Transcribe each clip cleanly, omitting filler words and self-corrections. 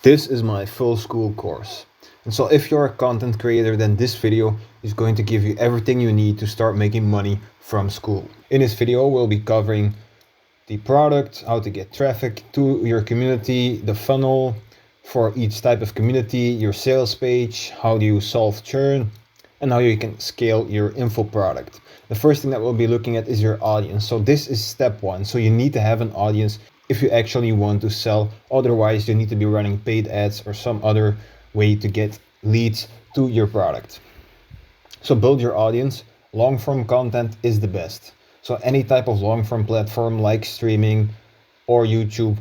This is my full school course. And so if you're a content creator, then this video is going to give you everything you need to start making money from school. In this video, we'll be covering the product, how to get traffic to your community, the funnel for each type of community, your sales page, how do you solve churn, and how you can scale your info product. The first thing that we'll be looking at is your audience. So this is step one. So you need to have an audience if you actually want to sell. Otherwise, you need to be running paid ads or some other way to get leads to your product. So build your audience. Long form content is the best. So any type of long form platform like streaming or YouTube,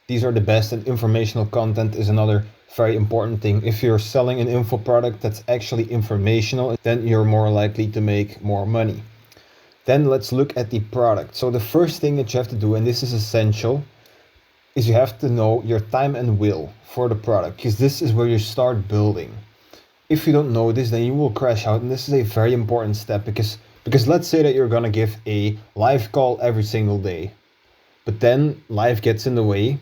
these are the best, and informational content is another very important thing. If you're selling an info product that's actually informational, then you're more likely to make more money. Then let's look at the product. So the first thing that you have to do, and this is essential, is you have to know your time and will for the product, because this is where you start building. If you don't know this, then you will crash out, and this is a very important step because let's say that you're gonna give a live call every single day, but then life gets in the way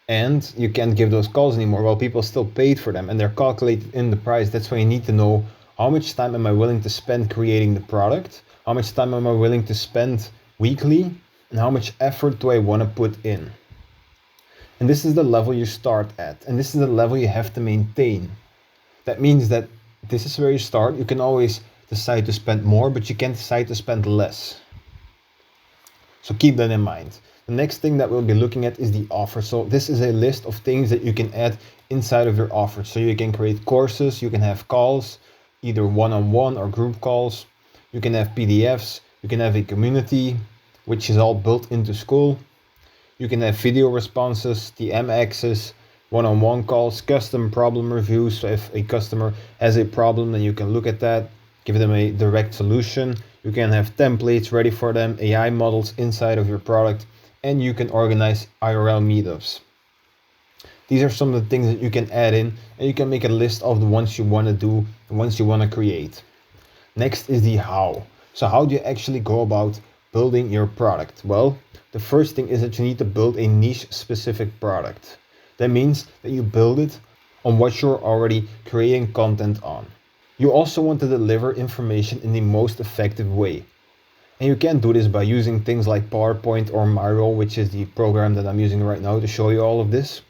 and you can't give those calls anymore. Well, people still paid for them and they're calculated in the price. That's why you need to know, how much time am I willing to spend creating the product? How much time am I willing to spend weekly? And how much effort do I want to put in? And this is the level you start at, and this is the level you have to maintain. That means that this is where you start. You can always decide to spend more, but you can't decide to spend less. So keep that in mind. The next thing that we'll be looking at is the offer. So this is a list of things that you can add inside of your offer. So you can create courses, you can have calls, either one-on-one or group calls. You can have PDFs, you can have a community, which is all built into Skool. You can have video responses, DM access, one-on-one calls, custom problem reviews. So if a customer has a problem, then you can look at that, give them a direct solution. You can have templates ready for them, AI models inside of your product, and you can organize IRL meetups. These are some of the things that you can add in, and you can make a list of the ones you want to do, the ones you want to create. Next is the how. So how do you actually go about building your product? Well, the first thing is that you need to build a niche specific product. That means that you build it on what you're already creating content on. You also want to deliver information in the most effective way. And you can do this by using things like PowerPoint or Miro, which is the program that I'm using right now to show you all of this.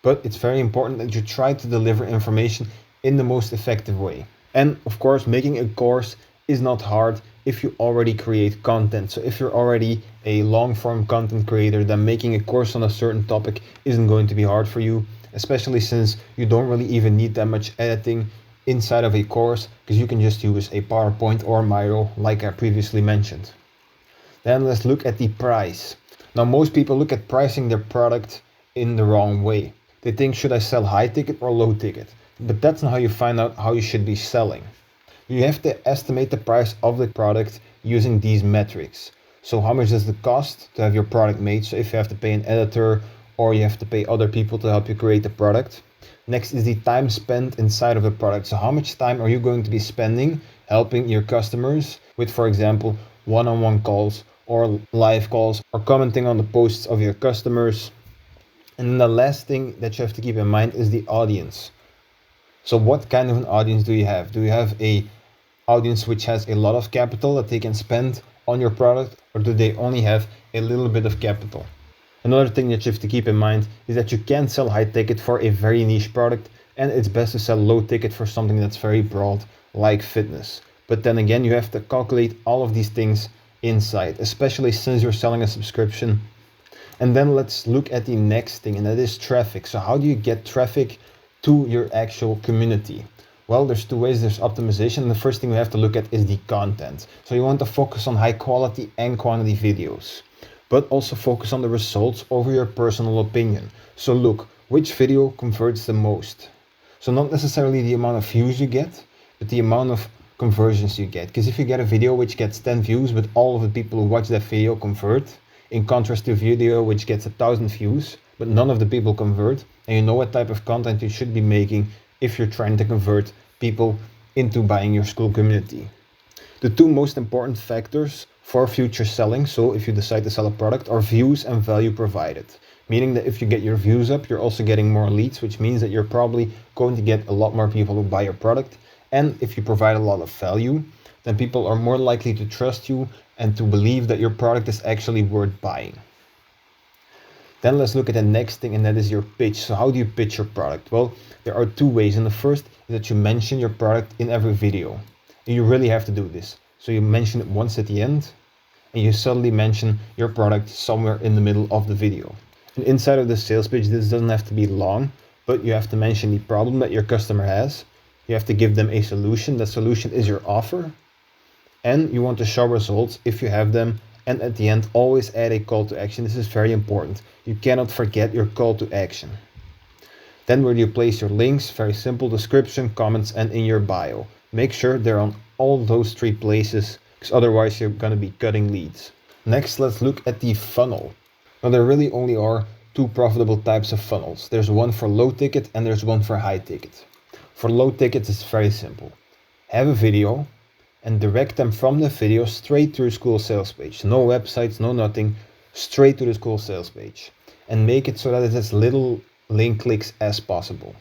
But it's very important that you try to deliver information in the most effective way. And of course, making a course is not hard if you already create content. So if you're already a long form content creator, then making a course on a certain topic isn't going to be hard for you, especially since you don't really even need that much editing inside of a course, because you can just use a PowerPoint or Miro like I previously mentioned. Then let's look at the price. Now, most people look at pricing their product in the wrong way. They think, should I sell high ticket or low ticket? But that's not how you find out how you should be selling. You have to estimate the price of the product using these metrics. So how much does it cost to have your product made? So if you have to pay an editor or you have to pay other people to help you create the product. Next is the time spent inside of the product. So how much time are you going to be spending helping your customers with, for example, one-on-one calls or live calls or commenting on the posts of your customers? And then the last thing that you have to keep in mind is the audience. So what kind of an audience do you have? Do you have a audience which has a lot of capital that they can spend on your product, or do they only have a little bit of capital? Another thing that you have to keep in mind is that you can sell high ticket for a very niche product, and it's best to sell low ticket for something that's very broad, like fitness. But then again, you have to calculate all of these things inside, especially since you're selling a subscription. And then let's look at the next thing, and that is traffic. So how do you get traffic to your actual community? Well, there's two ways. There's optimization, and the first thing we have to look at is the content. So you want to focus on high quality and quantity videos, but also focus on the results over your personal opinion. So look, which video converts the most? So not necessarily the amount of views you get, but the amount of conversions you get. Because if you get a video which gets 10 views, but all of the people who watch that video convert, in contrast to a video which gets 1,000 views, but none of the people convert, and you know what type of content you should be making if you're trying to convert people into buying your Skool community. The two most important factors for future selling, so if you decide to sell a product, are views and value provided. meaning that if you get your views up, you're also getting more leads, which means that you're probably going to get a lot more people who buy your product. And if you provide a lot of value, then people are more likely to trust you and to believe that your product is actually worth buying. Then let's look at the next thing, and that is your pitch. So how do you pitch your product? Well, there are two ways. And the first is that you mention your product in every video. And you really have to do this. So you mention it once at the end, and you suddenly mention your product somewhere in the middle of the video. And inside of the sales pitch, this doesn't have to be long, but you have to mention the problem that your customer has. You have to give them a solution. That solution is your offer. And you want to show results if you have them. And at the end, always add a call to action. This is very important. You cannot forget your call to action. Then where do you place your links? Very simple: description, comments, and in your bio. Make sure they're on all those three places, because otherwise you're going to be cutting leads. Next, let's look at the funnel. Now, there really only are two profitable types of funnels. There's one for low ticket and there's one for high ticket. For low tickets, it's very simple. Have a video and direct them from the video straight to your school sales page. No websites, no nothing, straight to the school sales page. And make it so that it's as little link clicks as possible.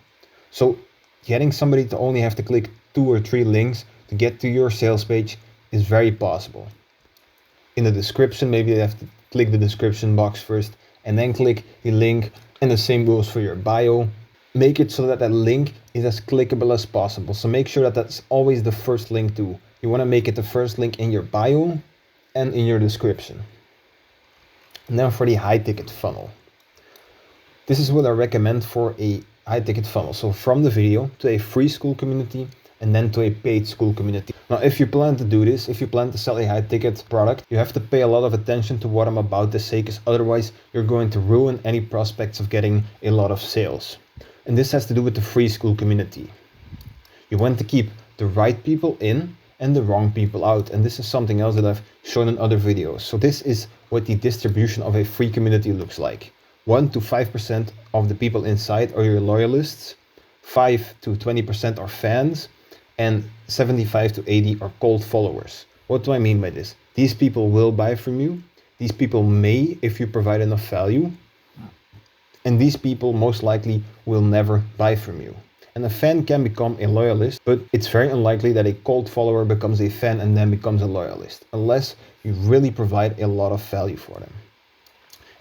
So getting somebody to only have to click 2 or 3 links to get to your sales page is very possible. In the description, maybe they have to click the description box first and then click the link, and the same goes for your bio. Make it so that that link is as clickable as possible. So make sure that that's always the first link too. You want to make it the first link in your bio and in your description. Now for the high ticket funnel. This is what I recommend for a high ticket funnel. So from the video to a free school community and then to a paid school community. Now, if you plan to do this, if you plan to sell a high ticket product, you have to pay a lot of attention to what I'm about to say, because otherwise you're going to ruin any prospects of getting a lot of sales. And this has to do with the free school community. You want to keep the right people in and the wrong people out. And this is something else that I've shown in other videos. So this is what the distribution of a free community looks like. 1 to 5% of the people inside are your loyalists, 5 to 20% are fans, and 75 to 80 are cold followers. What do I mean by this? These people will buy from you. These people may if you provide enough value. And these people most likely will never buy from you. And a fan can become a loyalist, but it's very unlikely that a cold follower becomes a fan and then becomes a loyalist, unless you really provide a lot of value for them.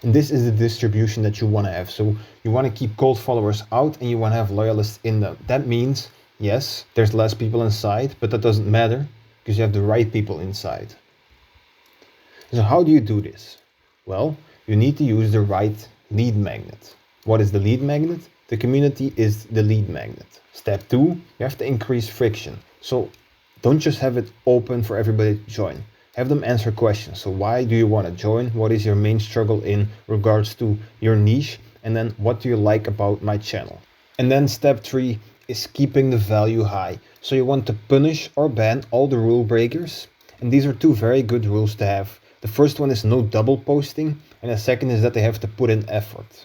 And this is the distribution that you want to have. So you want to keep cold followers out and you want to have loyalists in them. That means, yes, there's less people inside, but that doesn't matter because you have the right people inside. So how do you do this? Well, you need to use the right lead magnet. What is the lead magnet? The community is the lead magnet. Step 2, you have to increase friction. So don't just have it open for everybody to join. Have them answer questions. So why do you want to join? What is your main struggle in regards to your niche? And then what do you like about my channel? And then step 3 is keeping the value high. So you want to punish or ban all the rule breakers. And these are 2 very good rules to have. The first one is no double posting. And the second is that they have to put in effort.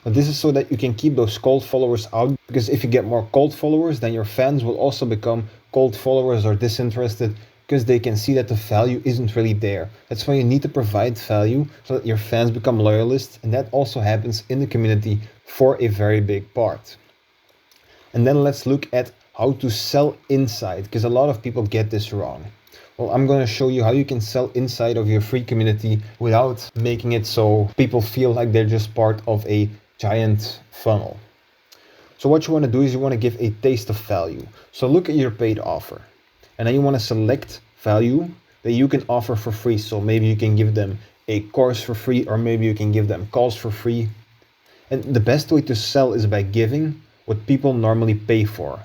Now this is so that you can keep those cold followers out, because if you get more cold followers, then your fans will also become cold followers or disinterested, because they can see that the value isn't really there. That's why you need to provide value so that your fans become loyalists, and that also happens in the community for a very big part. And then let's look at how to sell inside, because a lot of people get this wrong. Well, I'm going to show you how you can sell inside of your free community without making it so people feel like they're just part of a giant funnel. So what you want to do is you want to give a taste of value. So look at your paid offer, and then you want to select value that you can offer for free. So maybe you can give them a course for free, or maybe you can give them calls for free. And the best way to sell is by giving what people normally pay for.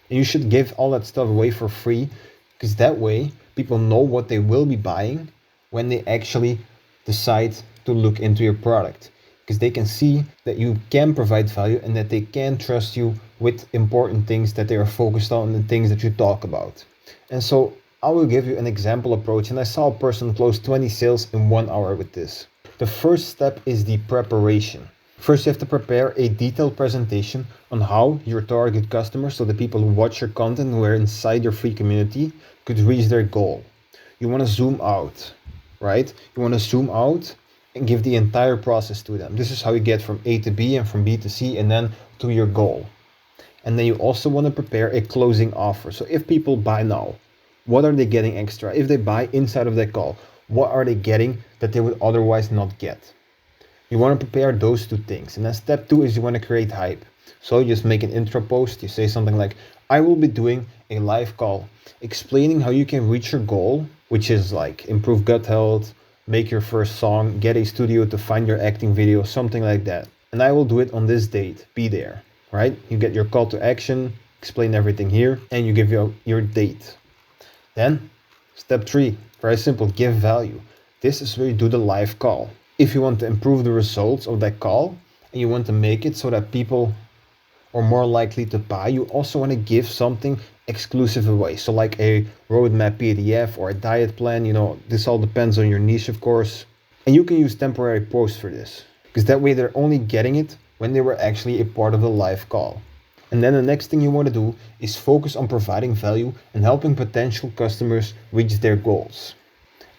And you should give all that stuff away for free, because that way people know what they will be buying when they actually decide to look into your product. Because they can see that you can provide value and that they can trust you with important things that they are focused on, and the things that you talk about. And so I will give you an example approach, and I saw a person close 20 sales in 1 hour with this. The first step is the preparation. First, you have to prepare a detailed presentation on how your target customers, so the people who watch your content, who are inside your free community, could reach their goal. You want to zoom out, right? You want to zoom out and give the entire process to them. This is how you get from A to B and from B to C and then to your goal. And then you also want to prepare a closing offer. So if people buy now, what are they getting extra? If they buy inside of that call, what are they getting that they would otherwise not get? You want to prepare those two things. And then step 2 is you want to create hype. So you just make an intro post. You say something like, I will be doing a live call explaining how you can reach your goal, which is like improve gut health, make your first song, get a studio to find your acting video, something like that. And I will do it on this date. Be there, right? You get your call to action, explain everything here, and you give your date. Then step 3, very simple, give value. This is where you do the live call. If you want to improve the results of that call and you want to make it so that people are more likely to buy, you also want to give something exclusive away. So like a roadmap PDF or a diet plan, this all depends on your niche, of course. And you can use temporary posts for this, because that way they're only getting it when they were actually a part of the live call. And then the next thing you want to do is focus on providing value and helping potential customers reach their goals.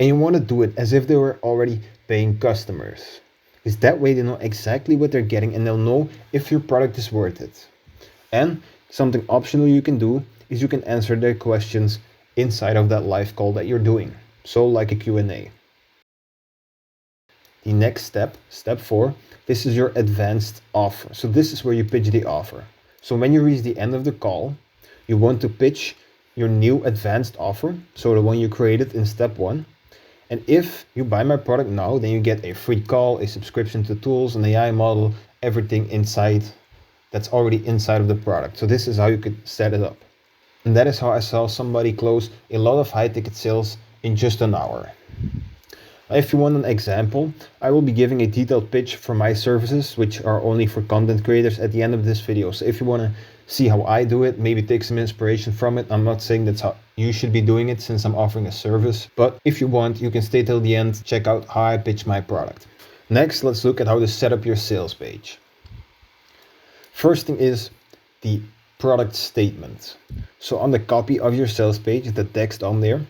And you want to do it as if they were already paying customers, because that way they know exactly what they're getting and they'll know if your product is worth it. And something optional you can do is you can answer their questions inside of that live call that you're doing. So like a Q&A. The next step, step 4, this is your advanced offer. So this is where you pitch the offer. So when you reach the end of the call, you want to pitch your new advanced offer. So the one you created in step 1. And if you buy my product now, then you get a free call, a subscription to tools, an AI model, everything inside that's already inside of the product. So this is how you could set it up. And that is how I saw somebody close a lot of high ticket sales in just an hour. If you want an example, I will be giving a detailed pitch for my services, which are only for content creators, at the end of this video. So if you want to see how I do it, maybe take some inspiration from it. I'm not saying that's how you should be doing it since I'm offering a service, but if you want, you can stay till the end, check out how I pitch my product. Next, let's look at how to set up your sales page. First thing is the product statement. So on the copy of your sales page, the text on there,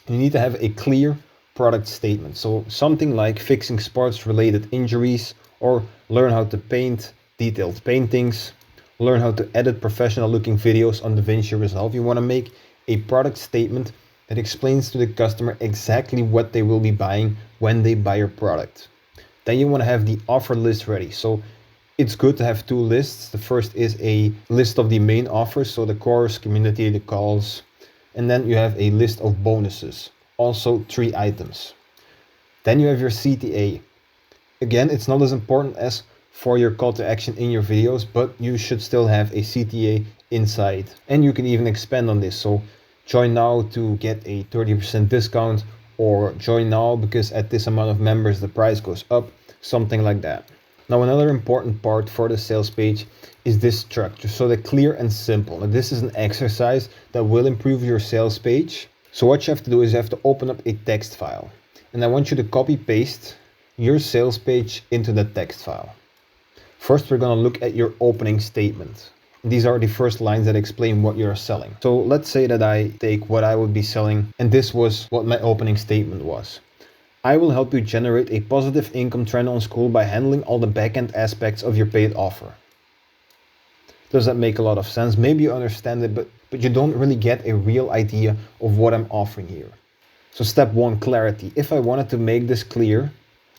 you need to have a clear product statement. So something like fixing sports related injuries, or learn how to paint detailed paintings, learn how to edit professional looking videos on DaVinci Resolve. You want to make a product statement that explains to the customer exactly what they will be buying when they buy your product. Then you want to have the offer list ready. So it's good to have 2 lists. The first is a list of the main offers, so the course, community, the calls, and then you have a list of bonuses, also 3 items. Then you have your CTA. Again, it's not as important as for your call to action in your videos, but you should still have a CTA inside. And you can even expand on this. So join now to get a 30% discount, or join now because at this amount of members the price goes up, something like that. Now another important part for the sales page is this structure. So the clear and simple. Now this is an exercise that will improve your sales page. So what you have to do is you have to open up a text file. And I want you to copy paste your sales page into the text file. First, we're going to look at your opening statement. These are the first lines that explain what you're selling. So let's say that I take what I would be selling, and this was what my opening statement was. I will help you generate a positive income trend on Skool by handling all the back-end aspects of your paid offer. Does that make a lot of sense? Maybe you understand it, but you don't really get a real idea of what I'm offering here. So step 1, clarity. If I wanted to make this clear,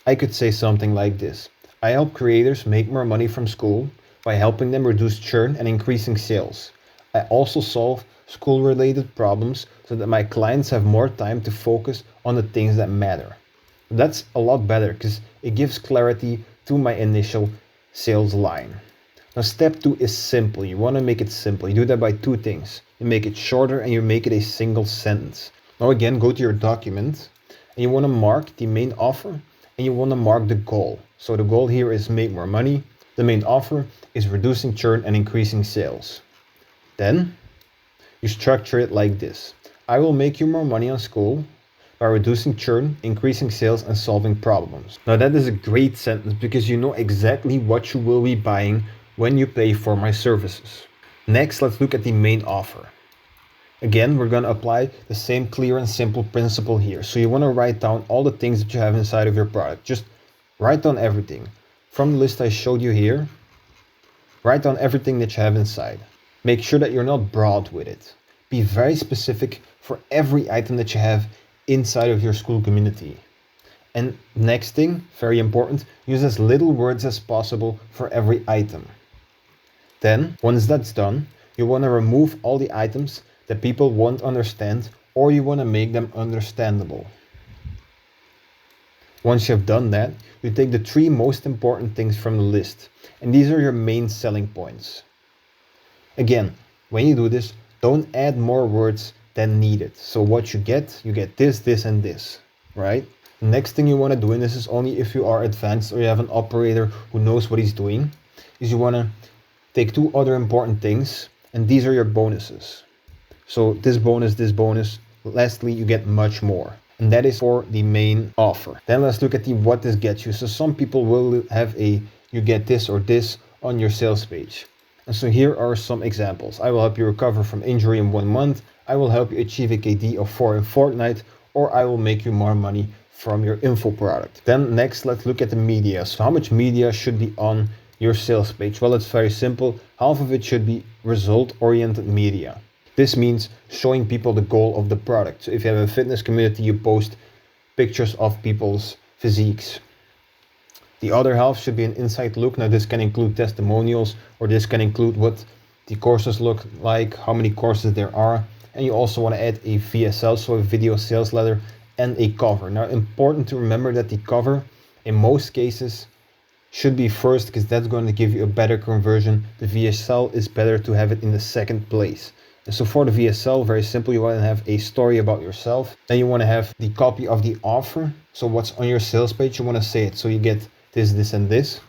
I could say something like this. I help creators make more money from Skool by helping them reduce churn and increasing sales. I also solve Skool-related problems so that my clients have more time to focus on the things that matter. That's a lot better because it gives clarity to my initial sales line. Now step 2 is simple. You want to make it simple. You do that by 2 things. You make it shorter and you make it a single sentence. Now again, go to your document and you want to mark the main offer and you want to mark the goal. So the goal here is make more money. The main offer is reducing churn and increasing sales. Then you structure it like this. I will make you more money on Skool by reducing churn, increasing sales, and solving problems. Now that is a great sentence because you know exactly what you will be buying when you pay for my services. Next, let's look at the main offer. Again, we're going to apply the same clear and simple principle here. So you want to write down all the things that you have inside of your product. Just Write down everything. From the list I showed you here, write down everything that you have inside. Make sure that you're not broad with it. Be very specific for every item that you have inside of your Skool community. And next thing, very important, use as little words as possible for every item. Then, once that's done, you want to remove all the items that people won't understand, or you want to make them understandable. Once you've done that, you take the 3 most important things from the list, and these are your main selling points. Again, when you do this, don't add more words than needed. So what you get this, this, and this, right? The next thing you want to do, and this is only if you are advanced or you have an operator who knows what he's doing, is you want to take 2 other important things, and these are your bonuses. So this bonus, lastly, you get much more. And that is for the main offer. Then let's look at what this gets you. So some people will have you get this or this on your sales page. And so here are some examples. I will help you recover from injury in 1 month. I will help you achieve a KD of 4 in Fortnite, or I will make you more money from your info product. Then next, let's look at the media. So how much media should be on your sales page? Well, it's very simple. Half of it should be result-oriented media. This means showing people the goal of the product. So if you have a fitness community, you post pictures of people's physiques. The other half should be an inside look. Now this can include testimonials, or this can include what the courses look like, how many courses there are. And you also want to add a VSL, so a video sales letter, and a cover. Now important to remember that the cover in most cases should be first, because that's going to give you a better conversion. The VSL is better to have it in the second place. And so for the VSL, very simple, you want to have a story about yourself. Then you want to have the copy of the offer. So what's on your sales page, you want to say it. So you get this, this, and this.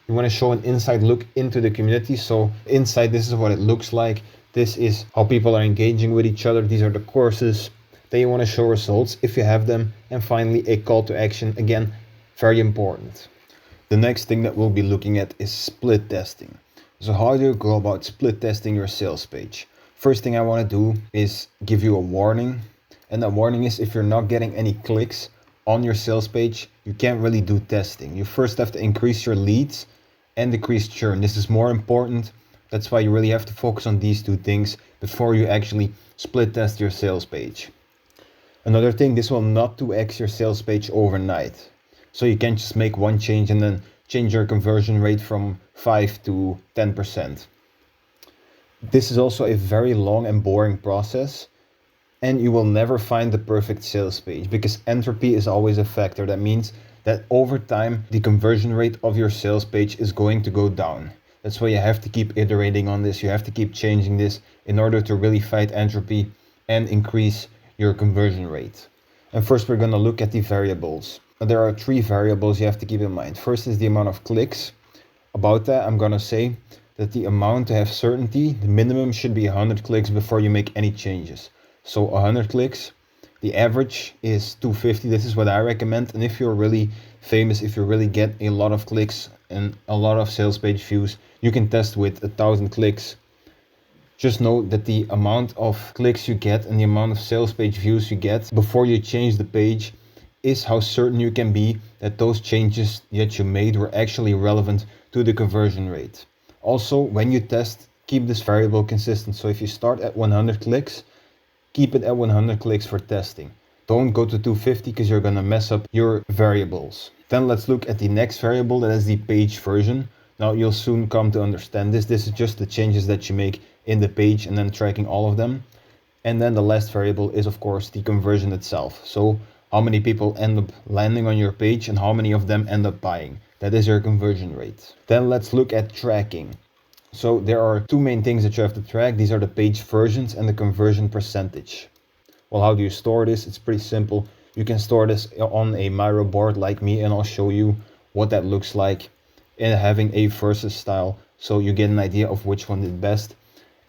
You want to show an inside look into the community. So inside, this is what it looks like. This is how people are engaging with each other. These are the courses. Then you want to show results if you have them. And finally, a call to action. Again, very important. The next thing that we'll be looking at is split testing. So how do you go about split testing your sales page? First thing I want to do is give you a warning. And that warning is, if you're not getting any clicks on your sales page, you can't really do testing. You first have to increase your leads and decrease churn. This is more important. That's why you really have to focus on these 2 things before you actually split test your sales page. Another thing, this will not 2x your sales page overnight. So you can't just make one change and then change your conversion rate from 5 to 10%. This is also a very long and boring process, and you will never find the perfect sales page, because entropy is always a factor. That means that over time, the conversion rate of your sales page is going to go down. That's why you have to keep iterating on this. You have to keep changing this in order to really fight entropy and increase your conversion rate. And first, we're going to look at the variables. Now, there are 3 variables you have to keep in mind. First is the amount of clicks. About that, I'm going to say that the amount to have certainty, the minimum should be 100 clicks before you make any changes. So 100 clicks, the average is 250. This is what I recommend. And if you're really famous, if you really get a lot of clicks and a lot of sales page views, you can test with 1,000 clicks. Just know that the amount of clicks you get and the amount of sales page views you get before you change the page is how certain you can be that those changes that you made were actually relevant to the conversion rate. Also, when you test, keep this variable consistent. So if you start at 100 clicks, keep it at 100 clicks for testing. Don't go to 250 because you're going to mess up your variables. Then let's look at the next variable, that is the page version. Now you'll soon come to understand this. This is just the changes that you make in the page and then tracking all of them. And then the last variable is, of course, the conversion itself. So how many people end up landing on your page and how many of them end up buying. That is your conversion rate. Then let's look at tracking. So there are 2 main things that you have to track. These are the page versions and the conversion percentage. Well, how do you store this? It's pretty simple. You can store this on a Miro board like me, and I'll show you what that looks like in having a versus style, so you get an idea of which one is best.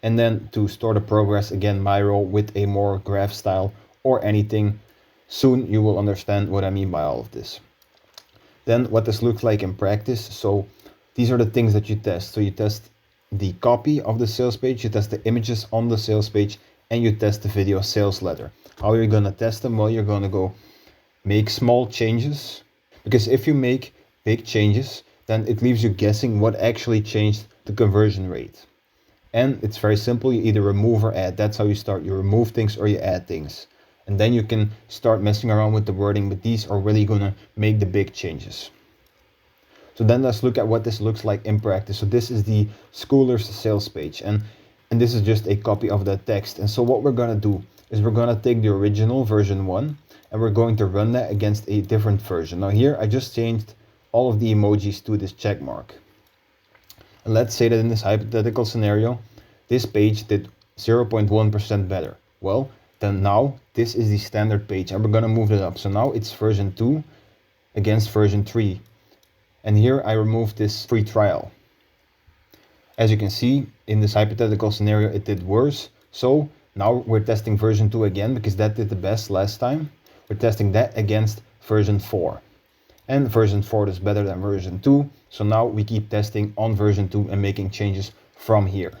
And then to store the progress, again, Miro with a more graph style or anything. Soon you will understand what I mean by all of this. Then what this looks like in practice. So these are the things that you test. So you test the copy of the sales page, you test the images on the sales page, and you test the video sales letter. How are you going to test them? Well, you're going to go make small changes, because if you make big changes, then it leaves you guessing what actually changed the conversion rate. And it's very simple, you either remove or add. That's how you start. You remove things or you add things. And then you can start messing around with the wording, but these are really gonna make the big changes. So then let's look at what this looks like in practice. So this is the Schoolers sales page, and this is just a copy of that text. And so what we're gonna do is we're gonna take the original version 1 and we're going to run that against a different version. Now here I just changed all of the emojis to this check mark. And let's say that in this hypothetical scenario, this page did 0.1% better. Well, then now this is the standard page and we're gonna move it up. So now it's version 2 against version 3. And here I removed this free trial. As you can see, in this hypothetical scenario, it did worse. So now we're testing version 2 again because that did the best last time. We're testing that against version 4. And version 4 is better than version 2. So now we keep testing on version 2 and making changes from here.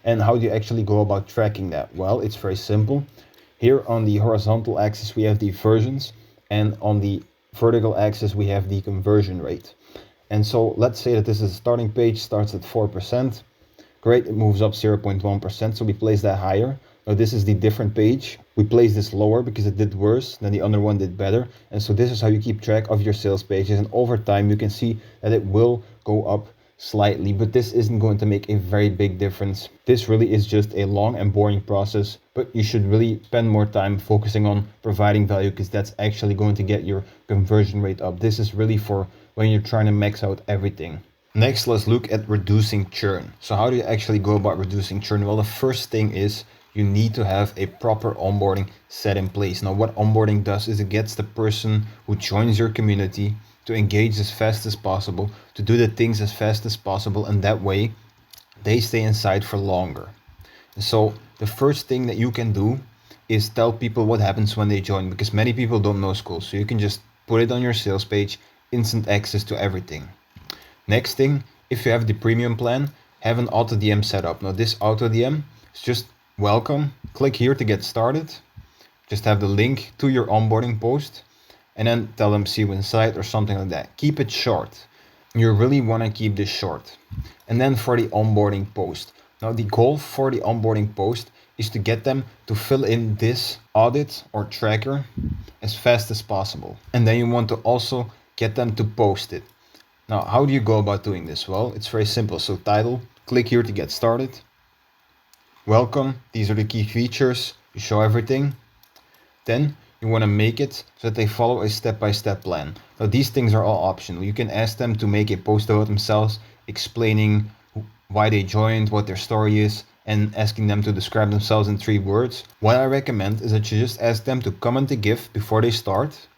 And how do you actually go about tracking that? Well, it's very simple. Here on the horizontal axis, we have the versions, and on the vertical axis, we have the conversion rate. And so let's say that this is a starting page, starts at 4%. Great, it moves up 0.1%, so we place that higher. Now this is the different page. We place this lower because it did worse, then the other one did better. And so this is how you keep track of your sales pages. And over time, you can see that it will go up slightly, but this isn't going to make a very big difference. This really is just a long and boring process, but you should really spend more time focusing on providing value because that's actually going to get your conversion rate up. This is really for when you're trying to max out everything. Next, let's look at reducing churn. So how do you actually go about reducing churn? Well, the first thing is you need to have a proper onboarding set in place. Now, what onboarding does is it gets the person who joins your community to engage as fast as possible, to do the things as fast as possible, and that way they stay inside for longer. And so the first thing that you can do is tell people what happens when they join, because many people don't know Skool. So you can just put it on your sales page, instant access to everything. Next thing, if you have the premium plan, have an auto DM set up. Now this auto DM is just welcome. Click here to get started. Just have the link to your onboarding post and then tell them see you inside or something like that. Keep it short. You really want to keep this short. And then for the onboarding post. Now the goal for the onboarding post is to get them to fill in this audit or tracker as fast as possible. And then you want to also get them to post it. Now, how do you go about doing this? Well, it's very simple. So title, click here to get started. Welcome, these are the key features. You show everything. Then you want to make it so that they follow a step-by-step plan. Now, these things are all optional. You can ask them to make a post about themselves, explaining why they joined, what their story is, and asking them to describe themselves in 3 words. What I recommend is that you just ask them to comment a GIF before they start.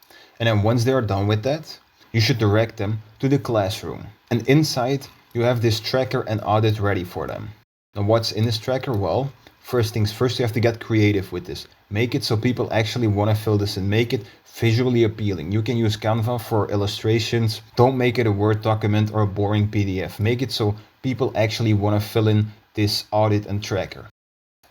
And then once they are done with that, you should direct them to the classroom. And inside, you have this tracker and audit ready for them. Now, what's in this tracker? Well, first things first, you have to get creative with this. Make it so people actually want to fill this in. Make it visually appealing. You can use Canva for illustrations. Don't make it a Word document or a boring PDF. Make it so people actually want to fill in this audit and tracker.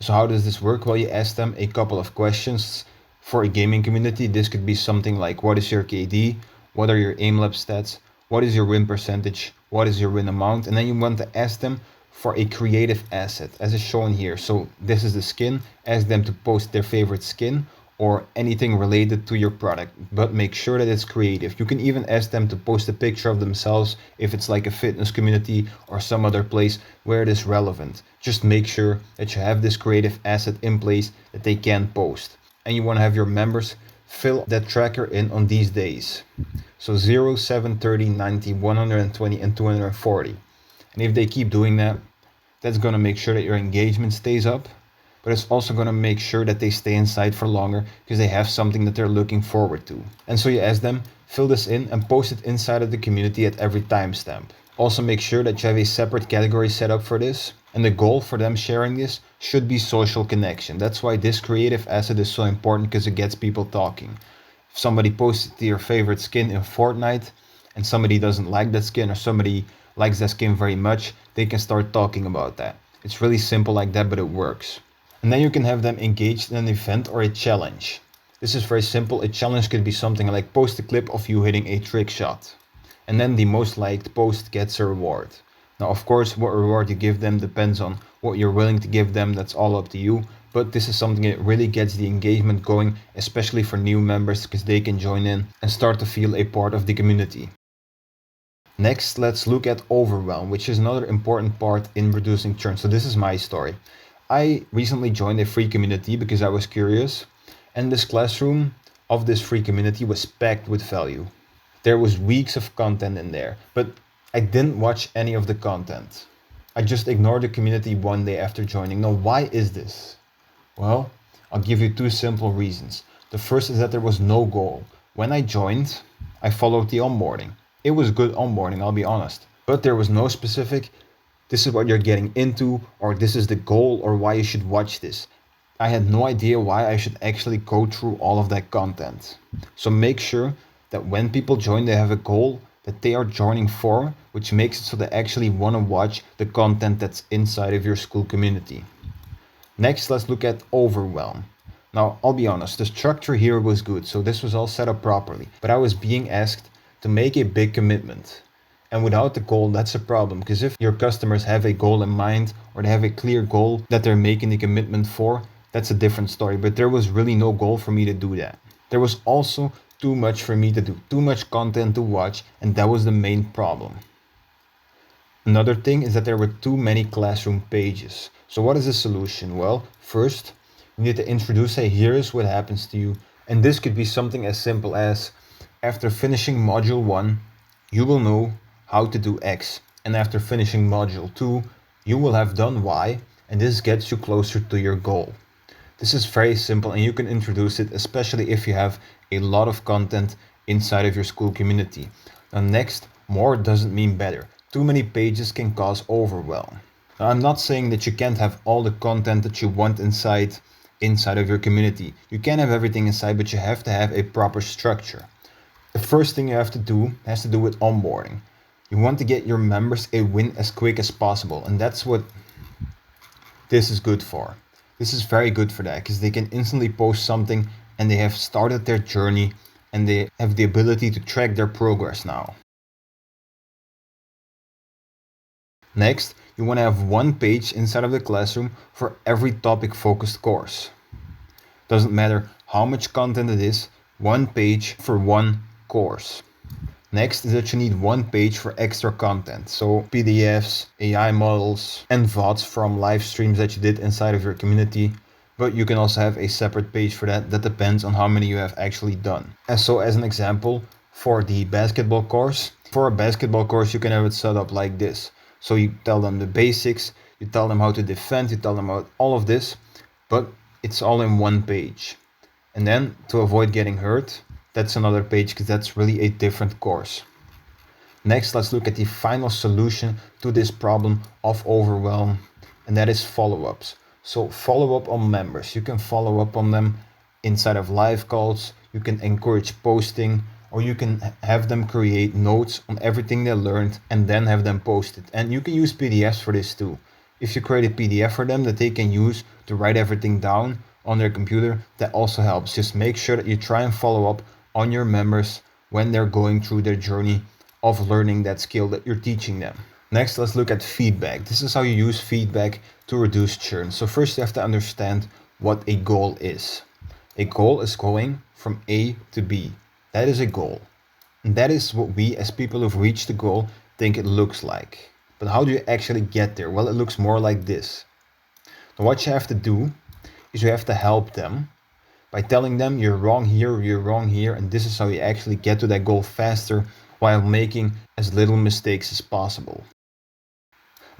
So how does this work? Well, you ask them a couple of questions. For a gaming community, this could be something like, what is your KD? What are your aim lab stats? What is your win percentage? What is your win amount? And then you want to ask them for a creative asset as is shown here. So this is the skin. Ask them to post their favorite skin or anything related to your product, but make sure that it's creative. You can even ask them to post a picture of themselves if it's like a fitness community or some other place where it is relevant. Just make sure that you have this creative asset in place that they can post. And you want to have your members fill that tracker in on these days. So 0, 7, 30, 90, 120, and 240. And if they keep doing that, that's going to make sure that your engagement stays up, but it's also going to make sure that they stay inside for longer because they have something that they're looking forward to. And so you ask them, fill this in and post it inside of the community at every timestamp. Also make sure that you have a separate category set up for this. And the goal for them sharing this should be social connection. That's why this creative asset is so important, because it gets people talking. If somebody posts their favorite skin in Fortnite and somebody doesn't like that skin, or somebody likes that skin very much, they can start talking about that. It's really simple like that, but it works. And then you can have them engaged in an event or a challenge. This is very simple. A challenge could be something like post a clip of you hitting a trick shot. and then the most liked post gets a reward. Now, of course, what reward you give them depends on what you're willing to give them. That's all up to you. But this is something that really gets the engagement going, especially for new members, because they can join in and start to feel a part of the community. Next, let's look at overwhelm, which is another important part in reducing churn. So this is my story. I recently joined a free community because I was curious, and this classroom of this free community was packed with value. There was weeks of content in there, but I didn't watch any of the content. I just ignored the community one day after joining. Now, why is this? Well, I'll give you two simple reasons. The first is that there was no goal. When I joined, I followed the onboarding. It was good onboarding, I'll be honest. But there was no specific, this is what you're getting into, or this is the goal, or why you should watch this. I had no idea why I should actually go through all of that content. So make sure that when people join, they have a goal that they are joining for, which makes it so they actually want to watch the content that's inside of your Skool community. Next, let's look at overwhelm. Now, I'll be honest, the structure here was good, so this was all set up properly, but I was being asked to make a big commitment. And without the goal, that's a problem, because if your customers have a goal in mind, or they have a clear goal that they're making the commitment for, that's a different story, but there was really no goal for me to do that. There was also too much for me to do, too much content to watch, and that was the main problem. Another thing is that there were too many classroom pages. So what is the solution? Well, first, you need to introduce, hey, here is what happens to you. And this could be something as simple as, after finishing module 1, you will know how to do X. And after finishing module 2, you will have done Y, and this gets you closer to your goal. This is very simple, and you can introduce it, especially if you have a lot of content inside of your Skool community. Now next, more doesn't mean better. Too many pages can cause overwhelm. Now, I'm not saying that you can't have all the content that you want inside of your community. You can have everything inside, but you have to have a proper structure. The first thing you have to do has to do with onboarding. You want to get your members a win as quick as possible, and that's what this is good for. This is very good for that, because they can instantly post something and they have started their journey and they have the ability to track their progress now. Next, you want to have one page inside of the classroom for every topic focused course. Doesn't matter how much content it is, one page for one course. Next is that you need one page for extra content, so PDFs, AI models, and VODs from live streams that you did inside of your community. But you can also have a separate page for that. That depends on how many you have actually done. And so as an example, for the basketball course, you can have it set up like this. So you tell them the basics, you tell them how to defend, you tell them about all of this, but it's all in one page. And then to avoid getting hurt, that's another page, because that's really a different course. Next, let's look at the final solution to this problem of overwhelm, and that is follow-ups. So follow up on members. You can follow up on them inside of live calls, you can encourage posting, or you can have them create notes on everything they learned and then have them post it. And you can use PDFs for this too. If you create a PDF for them that they can use to write everything down on their computer, that also helps. Just make sure that you try and follow up on your members when they're going through their journey of learning that skill that you're teaching them. Next, let's look at feedback. This is how you use feedback to reduce churn. So first you have to understand what a goal is. A goal is going from A to B. That is a goal. And that is what we as people who've reached the goal think it looks like. But how do you actually get there? Well, it looks more like this. Now, what you have to do is you have to help them by telling them you're wrong here, and this is how you actually get to that goal faster while making as little mistakes as possible.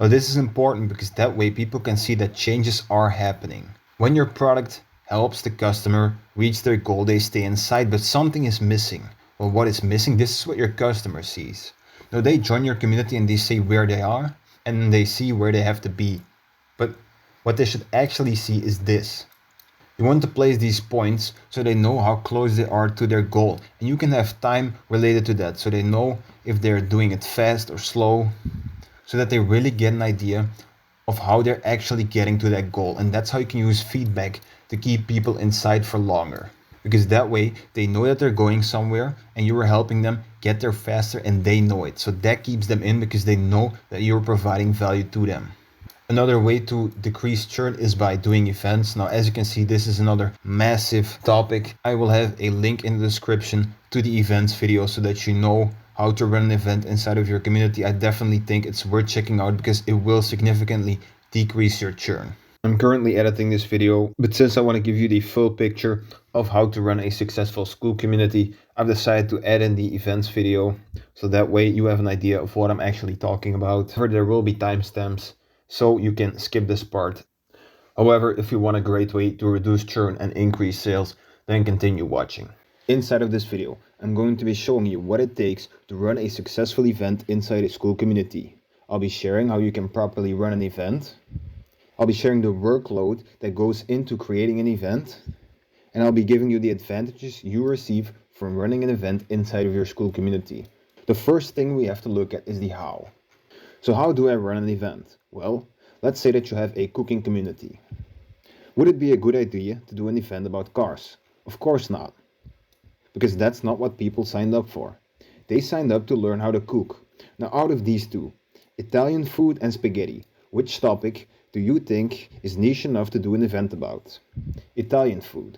Now, this is important because that way people can see that changes are happening. When your product helps the customer reach their goal, they stay inside, but something is missing. Well, what is missing? This is what your customer sees. Now, they join your community and they see where they are, and they see where they have to be. But what they should actually see is this. You want to place these points so they know how close they are to their goal. And you can have time related to that, so they know if they're doing it fast or slow, so that they really get an idea of how they're actually getting to that goal. And that's how you can use feedback to keep people inside for longer. because that way they know that they're going somewhere and you are helping them get there faster and they know it. So that keeps them in because they know that you're providing value to them. Another way to decrease churn is by doing events. Now, as you can see, this is another massive topic. I will have a link in the description to the events video so that you know how to run an event inside of your community. I definitely think it's worth checking out because it will significantly decrease your churn. I'm currently editing this video, but since I want to give you the full picture of how to run a successful Skool community, I've decided to add in the events video, so that way you have an idea of what I'm actually talking about. However, there will be timestamps, so you can skip this part. However, if you want a great way to reduce churn and increase sales, then continue watching. Inside of this video, I'm going to be showing you what it takes to run a successful event inside a Skool community. I'll be sharing how you can properly run an event. I'll be sharing the workload that goes into creating an event, and I'll be giving you the advantages you receive from running an event inside of your Skool community. The first thing we have to look at is the how. So how do I run an event? Well, let's say that you have a cooking community. Would it be a good idea to do an event about cars? Of course not, because that's not what people signed up for. They signed up to learn how to cook. Now, out of these two, Italian food and spaghetti, which topic do you think is niche enough to do an event about? Italian food.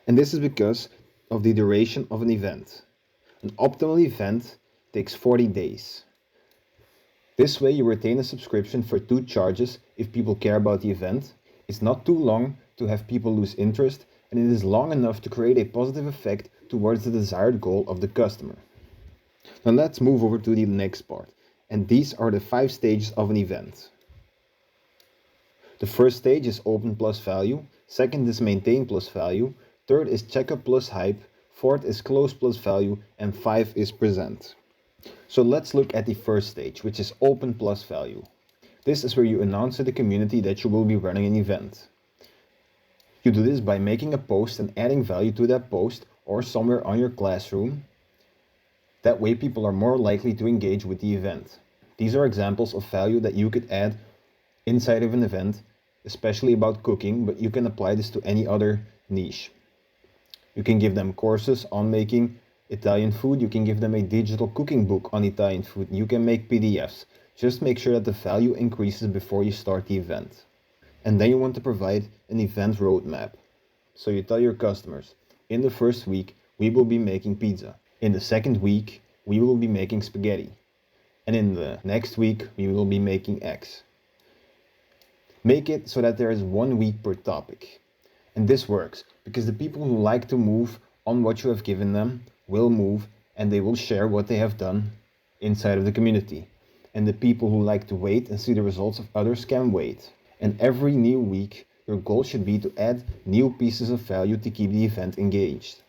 And this is because of the duration of an event. An optimal event takes 40 days. This way you retain a subscription for 2 charges if people care about the event. It's not too long to have people lose interest, and it is long enough to create a positive effect towards the desired goal of the customer. Now let's move over to the next part, and these are the 5 stages of an event. The first stage is open plus value, second is maintain plus value, third is checkup plus hype, fourth is close plus value, and 5 is present. So let's look at the first stage, which is open plus value. This is where you announce to the community that you will be running an event. You do this by making a post and adding value to that post or somewhere on your classroom. That way people are more likely to engage with the event. These are examples of value that you could add inside of an event, especially about cooking, but you can apply this to any other niche. You can give them courses on making Italian food, you can give them a digital cooking book on Italian food, you can make PDFs. Just make sure that the value increases before you start the event. And then you want to provide an event roadmap. So you tell your customers, in the first week, we will be making pizza. In the second week, we will be making spaghetti. And in the next week, we will be making X. Make it so that there is 1 week per topic. And this works because the people who like to move on what you have given them will move, and they will share what they have done inside of the community. And the people who like to wait and see the results of others can wait. And every new week, your goal should be to add new pieces of value to keep the event engaged.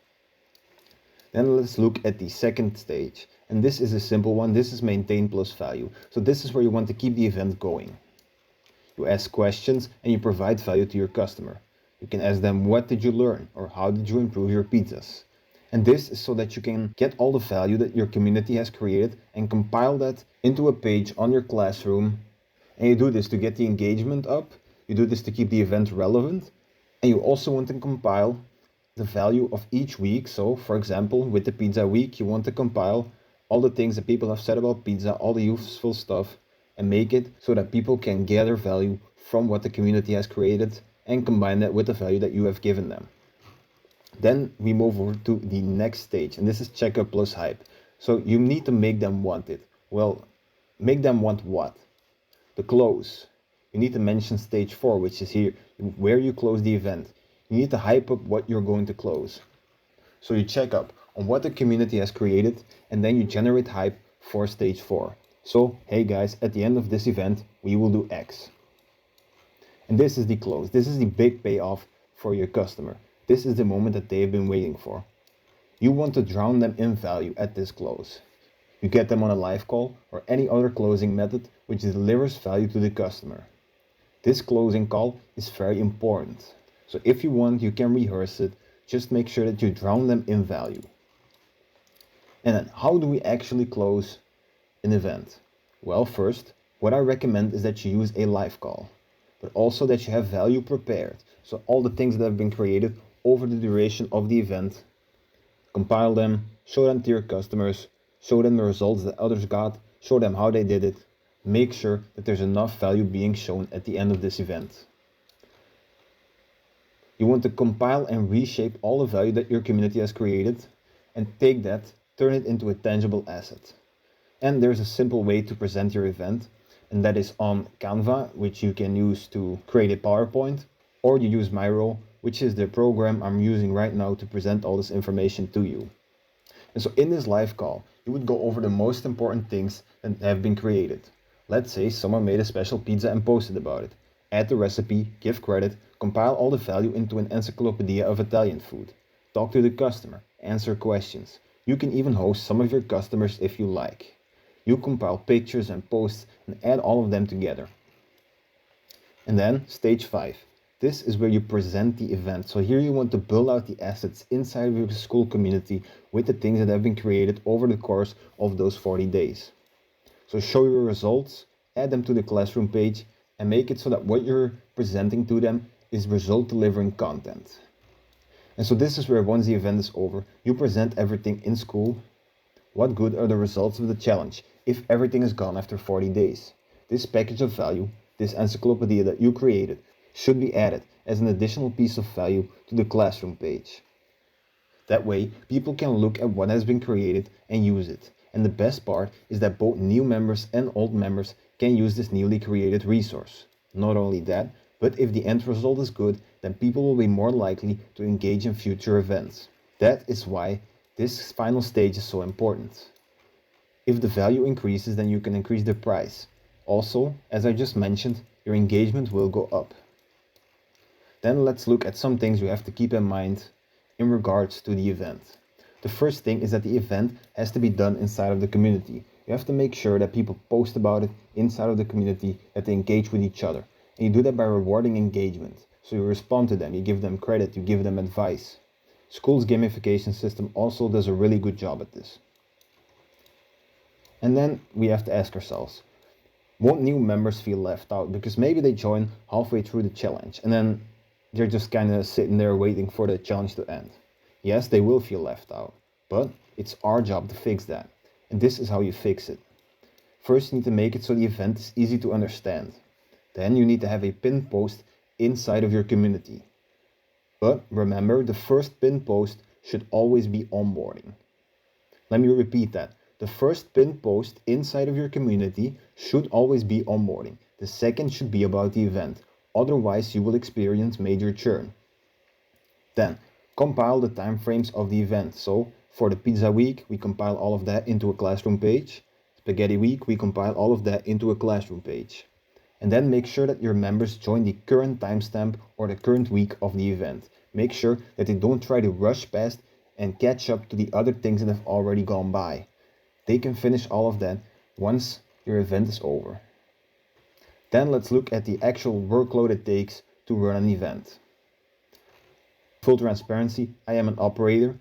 Then let's look at the second stage. And this is a simple one. This is maintain plus value. So this is where you want to keep the event going. You ask questions and you provide value to your customer. You can ask them, what did you learn? Or how did you improve your pizzas? And this is so that you can get all the value that your community has created and compile that into a page on your classroom. And you do this to get the engagement up. You do this to keep the event relevant. And you also want to compile the value of each week. So for example, with the pizza week, you want to compile all the things that people have said about pizza, all the useful stuff, and make it so that people can gather value from what the community has created and combine that with the value that you have given them. Then we move over to the next stage, and this is checkup plus hype. So you need to make them want it. Well, make them want what? The close. You need to mention stage 4, which is here, where you close the event. You need to hype up what you're going to close. So you check up on what the community has created, and then you generate hype for stage 4. So, hey guys, at the end of this event, we will do X. And this is the close. This is the big payoff for your customer. This is the moment that they've been waiting for. You want to drown them in value at this close. You get them on a live call or any other closing method which delivers value to the customer. This closing call is very important. So if you want, you can rehearse it. Just make sure that you drown them in value. And then, how do we actually close an event? Well, first, what I recommend is that you use a live call, but also that you have value prepared. So all the things that have been created over the duration of the event, compile them, show them to your customers, show them the results that others got, show them how they did it. Make sure that there's enough value being shown at the end of this event. You want to compile and reshape all the value that your community has created and take that, turn it into a tangible asset. And there's a simple way to present your event, and that is on Canva, which you can use to create a PowerPoint, or you use Miro, which is the program I'm using right now to present all this information to you. And so in this live call, you would go over the most important things that have been created. Let's say someone made a special pizza and posted about it. Add the recipe, give credit, compile all the value into an encyclopedia of Italian food. Talk to the customer, answer questions. You can even host some of your customers if you like. You compile pictures and posts and add all of them together. And then stage 5. This is where you present the event. So here you want to build out the assets inside of your school community with the things that have been created over the course of those 40 days. So show your results, add them to the classroom page, and make it so that what you're presenting to them is result delivering content. And so this is where once the event is over, you present everything in school. What good are the results of the challenge if everything is gone after 40 days? This package of value, this encyclopedia that you created, should be added as an additional piece of value to the classroom page. That way, people can look at what has been created and use it. And the best part is that both new members and old members can use this newly created resource. Not only that, but if the end result is good, then people will be more likely to engage in future events. That is why this final stage is so important. If the value increases, then you can increase the price. Also, as I just mentioned, your engagement will go up. Then let's look at some things you have to keep in mind in regards to the event. The first thing is that the event has to be done inside of the community. You have to make sure that people post about it inside of the community, that they engage with each other. And you do that by rewarding engagement. So you respond to them, you give them credit, you give them advice. Skool's gamification system also does a really good job at this. And then we have to ask ourselves, won't new members feel left out? Because maybe they join halfway through the challenge and then they're just kind of sitting there waiting for the challenge to end. Yes, they will feel left out, but it's our job to fix that. And this is how you fix it. First, you need to make it so the event is easy to understand. Then you need to have a pinned post inside of your community. But remember, the first pinned post should always be onboarding. Let me repeat that. The first pinned post inside of your community should always be onboarding. The second should be about the event. Otherwise, you will experience major churn. Then, compile the timeframes of the event. So, for the pizza week, we compile all of that into a classroom page. Spaghetti week, we compile all of that into a classroom page. And then make sure that your members join the current timestamp or the current week of the event. Make sure that they don't try to rush past and catch up to the other things that have already gone by. They can finish all of that once your event is over. Then let's look at the actual workload it takes to run an event. Full transparency, I am an operator.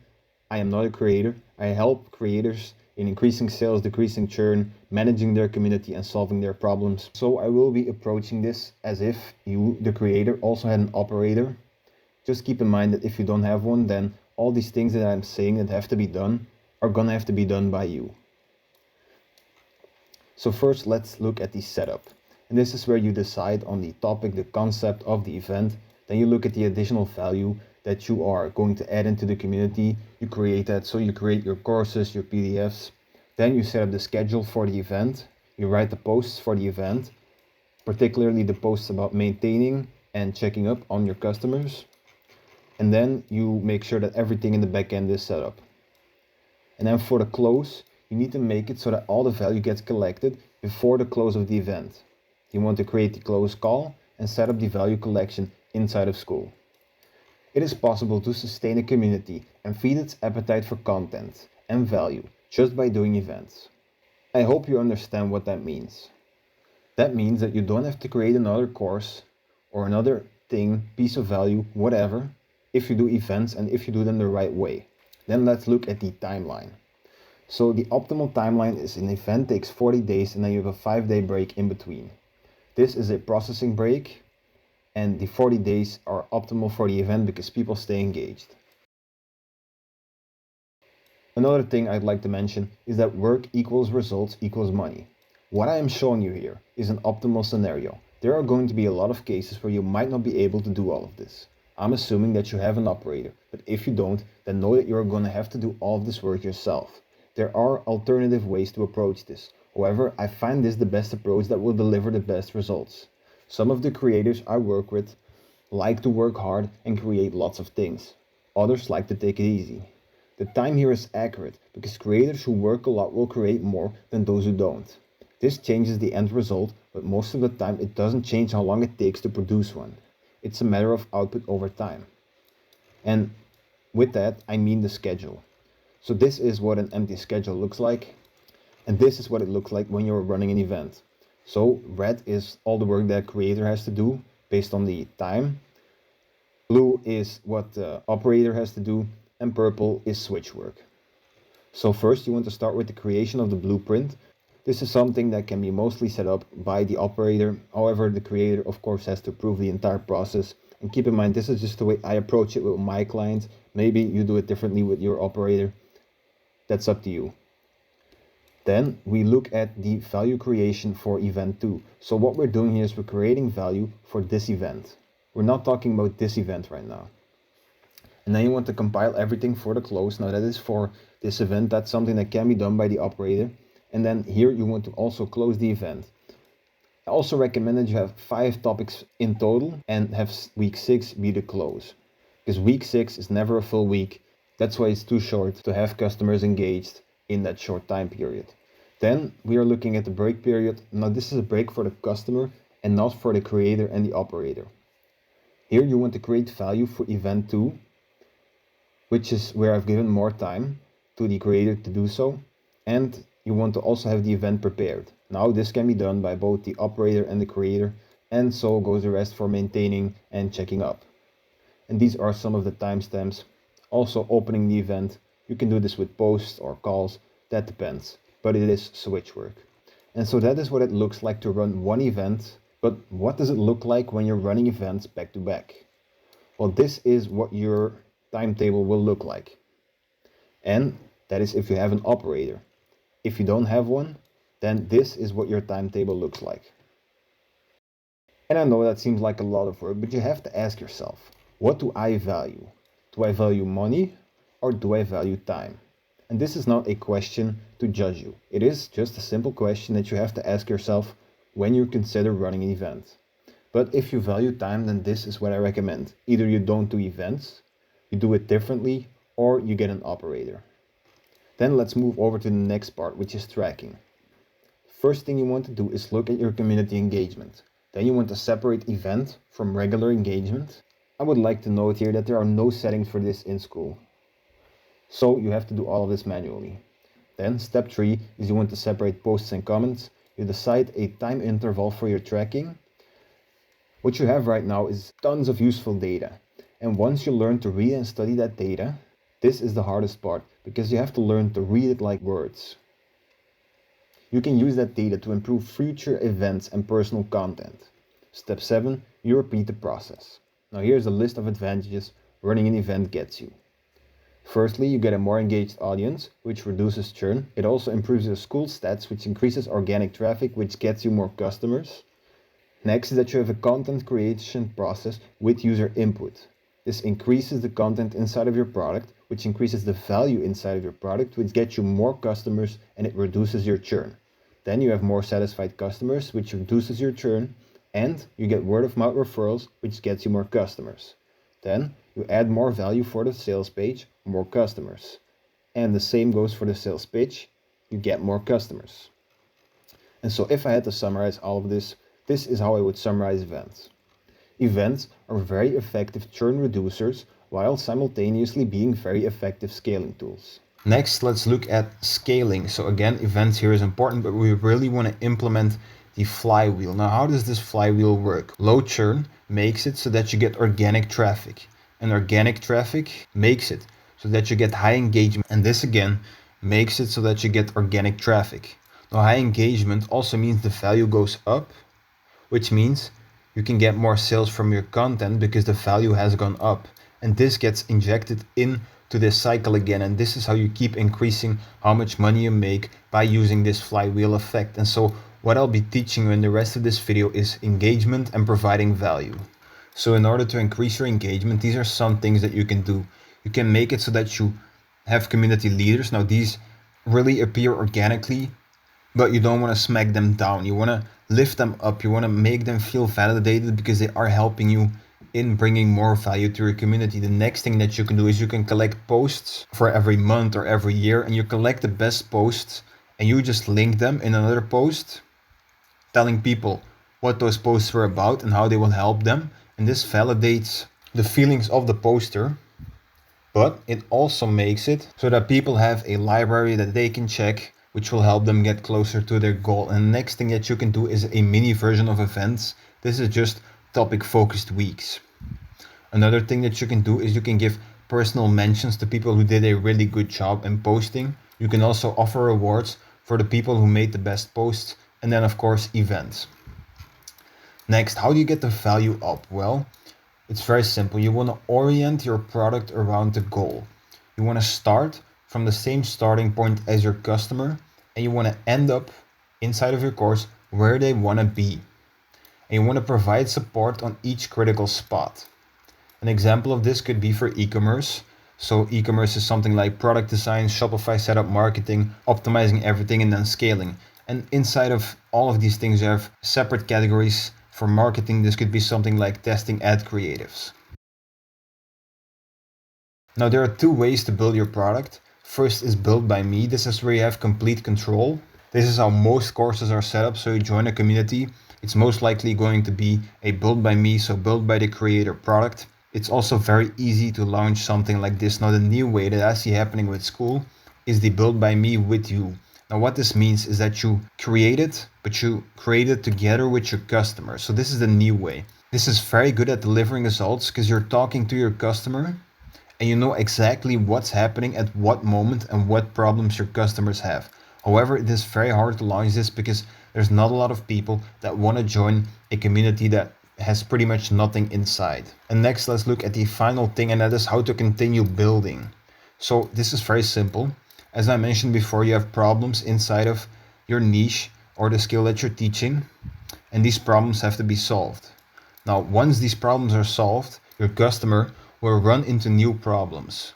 I am not a creator. I help creators in increasing sales, decreasing churn, managing their community and solving their problems. So I will be approaching this as if you, the creator, also had an operator. Just keep in mind that if you don't have one, then all these things that I'm saying that have to be done are gonna have to be done by you. So first let's look at the setup. And this is where you decide on the topic, the concept of the event. Then you look at the additional value that you are going to add into the community. You create that, so you create your courses, your PDFs. Then you set up the schedule for the event. You write the posts for the event, particularly the posts about maintaining and checking up on your customers. And then you make sure that everything in the backend is set up. And then for the close, you need to make it so that all the value gets collected before the close of the event. You want to create the close call and set up the value collection inside of Skool. It is possible to sustain a community and feed its appetite for content and value just by doing events. I hope you understand what that means. That means that you don't have to create another course or another thing, piece of value, whatever, if you do events and if you do them the right way. Then let's look at the timeline. So the optimal timeline is an event takes 40 days and then you have a 5-day break in between. This is a processing break, and the 40 days are optimal for the event because people stay engaged. Another thing I'd like to mention is that work equals results equals money. What I am showing you here is an optimal scenario. There are going to be a lot of cases where you might not be able to do all of this. I'm assuming that you have an operator, but if you don't, then know that you're going to have to do all of this work yourself. There are alternative ways to approach this. However, I find this the best approach that will deliver the best results. Some of the creators I work with like to work hard and create lots of things. Others like to take it easy. The time here is accurate because creators who work a lot will create more than those who don't. This changes the end result, but most of the time it doesn't change how long it takes to produce one. It's a matter of output over time. And with that, I mean the schedule. So this is what an empty schedule looks like. And this is what it looks like when you're running an event. So red is all the work that a creator has to do based on the time. Blue is what the operator has to do, and purple is switch work. So first you want to start with the creation of the blueprint. This is something that can be mostly set up by the operator. However, the creator of course has to approve the entire process. And keep in mind, this is just the way I approach it with my clients. Maybe you do it differently with your operator. That's up to you. Then we look at the value creation for event 2. So what we're doing here is we're creating value for this event. We're not talking about this event right now. And then you want to compile everything for the close. Now that is for this event. That's something that can be done by the operator. And then here you want to also close the event. I also recommend that you have 5 topics in total and have week 6 be the close. Because week 6 is never a full week. That's why it's too short to have customers engaged in that short time period. Then we are looking at the break period. Now this is a break for the customer and not for the creator and the operator. Here you want to create value for event 2, which is where I've given more time to the creator to do so. And you want to also have the event prepared. Now this can be done by both the operator and the creator, and so goes the rest for maintaining and checking up. And these are some of the timestamps. Also opening the event. You can do this with posts or calls, that depends, but it is switch work. And so that is what it looks like to run one event. But what does it look like when you're running events back to back? Well, this is what your timetable will look like. And that is if you have an operator. If you don't have one, then this is what your timetable looks like. And I know that seems like a lot of work, but you have to ask yourself, what do I value? Do I value money or do I value time? And this is not a question to judge you. It is just a simple question that you have to ask yourself when you consider running an event. But if you value time, then this is what I recommend. Either you don't do events, you do it differently, or you get an operator. Then let's move over to the next part, which is tracking. First thing you want to do is look at your community engagement. Then you want to separate event from regular engagement. I would like to note here that there are no settings for this in Skool. So you have to do all of this manually. Then step 3 is you want to separate posts and comments. You decide a time interval for your tracking. What you have right now is tons of useful data. And once you learn to read and study that data, this is the hardest part because you have to learn to read it like words. You can use that data to improve future events and personal content. Step 7, you repeat the process. Now here's a list of advantages running an event gets you. Firstly, you get a more engaged audience, which reduces churn. It also improves your Skool stats, which increases organic traffic, which gets you more customers. Next is that you have a content creation process with user input. This increases the content inside of your product, which increases the value inside of your product, which gets you more customers, and it reduces your churn. Then you have more satisfied customers, which reduces your churn, and you get word of mouth referrals, which gets you more customers. Then you add more value for the sales page, more customers. And the same goes for the sales page, you get more customers. And so if I had to summarize all of this, this is how I would summarize events. Events are very effective churn reducers while simultaneously being very effective scaling tools. Next, let's look at scaling. So again, events here is important, but we really want to implement the flywheel. Now, how does this flywheel work? Low churn makes it so that you get organic traffic, and organic traffic makes it so that you get high engagement. And this again makes it so that you get organic traffic. Now, high engagement also means the value goes up, which means you can get more sales from your content because the value has gone up. And this gets injected into this cycle again. And this is how you keep increasing how much money you make by using this flywheel effect. And so what I'll be teaching you in the rest of this video is engagement and providing value. So in order to increase your engagement, these are some things that you can do. You can make it so that you have community leaders. Now these really appear organically, but you don't want to smack them down. You want to lift them up. You want to make them feel validated because they are helping you in bringing more value to your community. The next thing that you can do is you can collect posts for every month or every year, and you collect the best posts and you just link them in another post telling people what those posts were about and how they will help them. And this validates the feelings of the poster, but it also makes it so that people have a library that they can check, which will help them get closer to their goal. And the next thing that you can do is a mini version of events. This is just topic focused weeks. Another thing that you can do is you can give personal mentions to people who did a really good job in posting. You can also offer rewards for the people who made the best posts, and then of course events. Next, how do you get the value up? Well, it's very simple. You want to orient your product around the goal. You want to start from the same starting point as your customer, and you want to end up inside of your course where they want to be. And you want to provide support on each critical spot. An example of this could be for e-commerce. So e-commerce is something like product design, Shopify setup, marketing, optimizing everything, and then scaling. And inside of all of these things, you have separate categories. For marketing, this could be something like testing ad creatives. Now, there are two ways to build your product. First is built by me. This is where you have complete control. This is how most courses are set up. So you join a community. It's most likely going to be a build by me, so build by the creator product. It's also very easy to launch something like this. Now, the new way that I see happening with Skool is the build by me with you. Now, what this means is that you create it, but you create it together with your customer. So this is the new way. This is very good at delivering results because you're talking to your customer and you know exactly what's happening at what moment and what problems your customers have. However, it is very hard to launch this because there's not a lot of people that want to join a community that has pretty much nothing inside. And next, let's look at the final thing, and that is how to continue building. So this is very simple. As I mentioned before, you have problems inside of your niche or the skill that you're teaching, and these problems have to be solved. Now, once these problems are solved, your customer will run into new problems.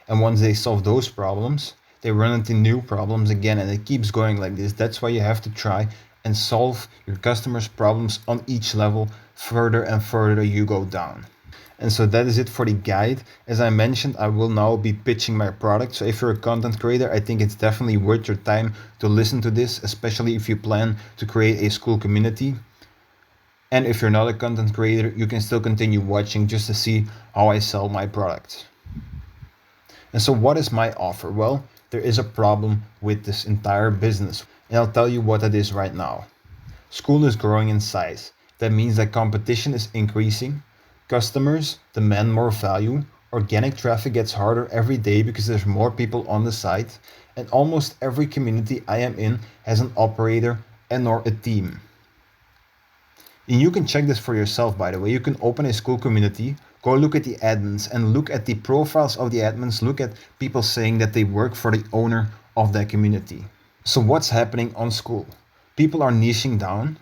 And once they solve those problems, they run into new problems again, and it keeps going like this. That's why you have to try and solve your customers' problems on each level further and further you go down. And so that is it for the guide. As I mentioned, I will now be pitching my product. So if you're a content creator, I think it's definitely worth your time to listen to this, especially if you plan to create a Skool community. And if you're not a content creator, you can still continue watching just to see how I sell my product. And so what is my offer? Well, there is a problem with this entire business, and I'll tell you what that is right now. Skool is growing in size. That means that competition is increasing. Customers demand more value. Organic traffic gets harder every day because there's more people on the site. And almost every community I am in has an operator and or a team. And you can check this for yourself, by the way. You can open a Skool community, go look at the admins and look at the profiles of the admins. Look at people saying that they work for the owner of that community. So what's happening on Skool? People are niching down.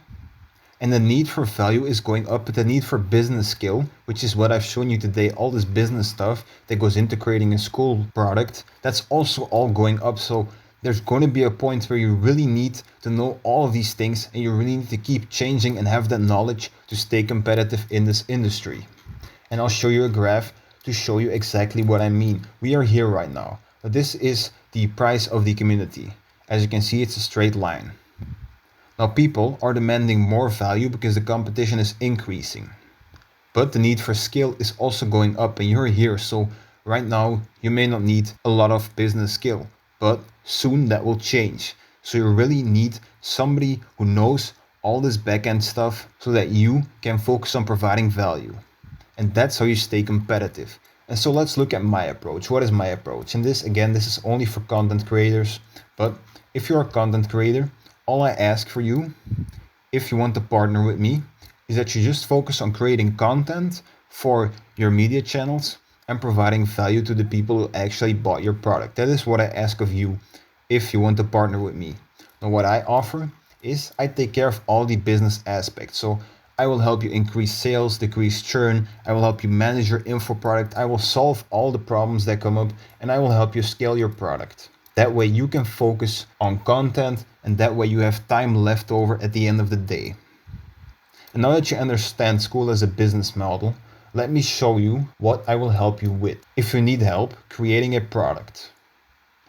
And the need for value is going up, but the need for business skill, which is what I've shown you today, all this business stuff that goes into creating a Skool product, that's also all going up. So there's going to be a point where you really need to know all of these things, and you really need to keep changing and have that knowledge to stay competitive in this industry. And I'll show you a graph to show you exactly what I mean. We are here right now. But this is the price of the community. As you can see, it's a straight line. Now people are demanding more value because the competition is increasing. But the need for skill is also going up, and you're here. So right now you may not need a lot of business skill, but soon that will change. So you really need somebody who knows all this back-end stuff so that you can focus on providing value. And that's how you stay competitive. And so let's look at my approach. What is my approach? And this, again, this is only for content creators. But if you're a content creator, all I ask for you, if you want to partner with me, is that you just focus on creating content for your media channels and providing value to the people who actually bought your product. That is what I ask of you if you want to partner with me. Now, what I offer is I take care of all the business aspects. So I will help you increase sales, decrease churn. I will help you manage your info product. I will solve all the problems that come up, and I will help you scale your product. That way you can focus on content, and that way you have time left over at the end of the day. And now that you understand Skool as a business model, let me show you what I will help you with. If you need help creating a product,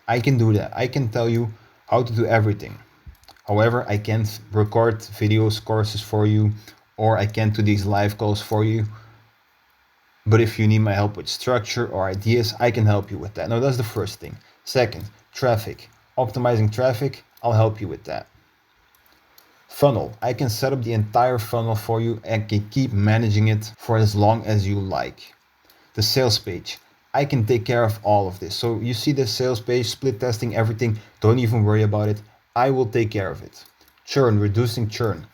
I can do that. I can tell you how to do everything. However, I can't record videos, courses for you, or I can't do these live calls for you. But if you need my help with structure or ideas, I can help you with that. Now, that's the first thing. Second, traffic. Optimizing traffic, I'll help you with that. Funnel. I can set up the entire funnel for you and can keep managing it for as long as you like. The sales page. I can take care of all of this. So you see the sales page, split testing, everything. Don't even worry about it. I will take care of it. Churn, reducing churn.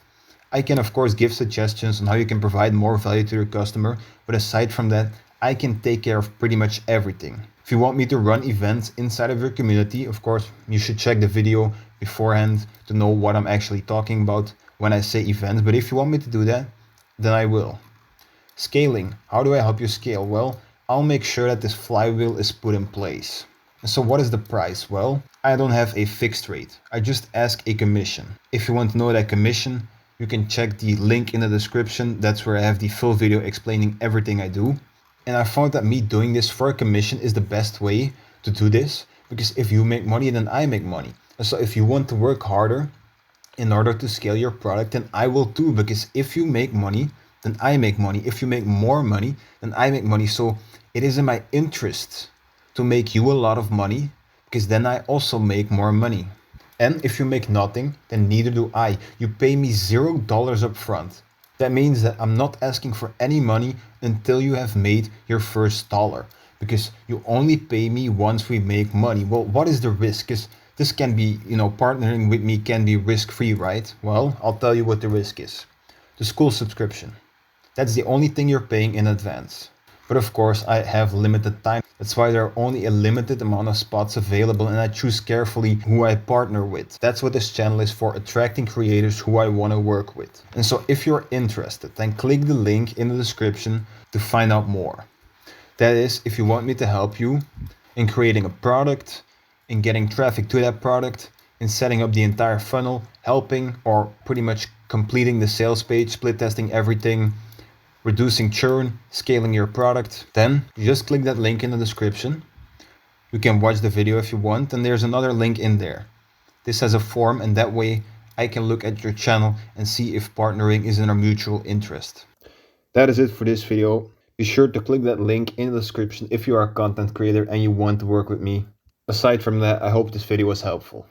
I can of course give suggestions on how you can provide more value to your customer, but aside from that, I can take care of pretty much everything. If you want me to run events inside of your community, of course, you should check the video beforehand to know what I'm actually talking about when I say events. But if you want me to do that, then I will. Scaling. How do I help you scale? Well, I'll make sure that this flywheel is put in place. So what is the price? Well, I don't have a fixed rate. I just ask a commission. If you want to know that commission, you can check the link in the description. That's where I have the full video explaining everything I do. And I found that me doing this for a commission is the best way to do this, because if you make money, then I make money. So if you want to work harder in order to scale your product, then I will too, because if you make money, then I make money. If you make more money, then I make money. So it is in my interest to make you a lot of money, because then I also make more money. And if you make nothing, then neither do I. You pay me $0 up front. That means that I'm not asking for any money until you have made your first dollar, because you only pay me once we make money. Well, what is the risk? Because this can be, partnering with me can be risk-free, right? Well, I'll tell you what the risk is. The school subscription. That's the only thing you're paying in advance. But of course, I have limited time. That's why there are only a limited amount of spots available, and I choose carefully who I partner with. That's what this channel is for, attracting creators who I want to work with. And so if you're interested, then click the link in the description to find out more. That is, if you want me to help you in creating a product, in getting traffic to that product, in setting up the entire funnel, helping or pretty much completing the sales page, split testing everything, reducing churn, scaling your product, then you just click that link in the description. You can watch the video if you want, and there's another link in there. This has a form, and that way I can look at your channel and see if partnering is in our mutual interest. That is it for this video. Be sure to click that link in the description if you are a content creator and you want to work with me. Aside from that, I hope this video was helpful.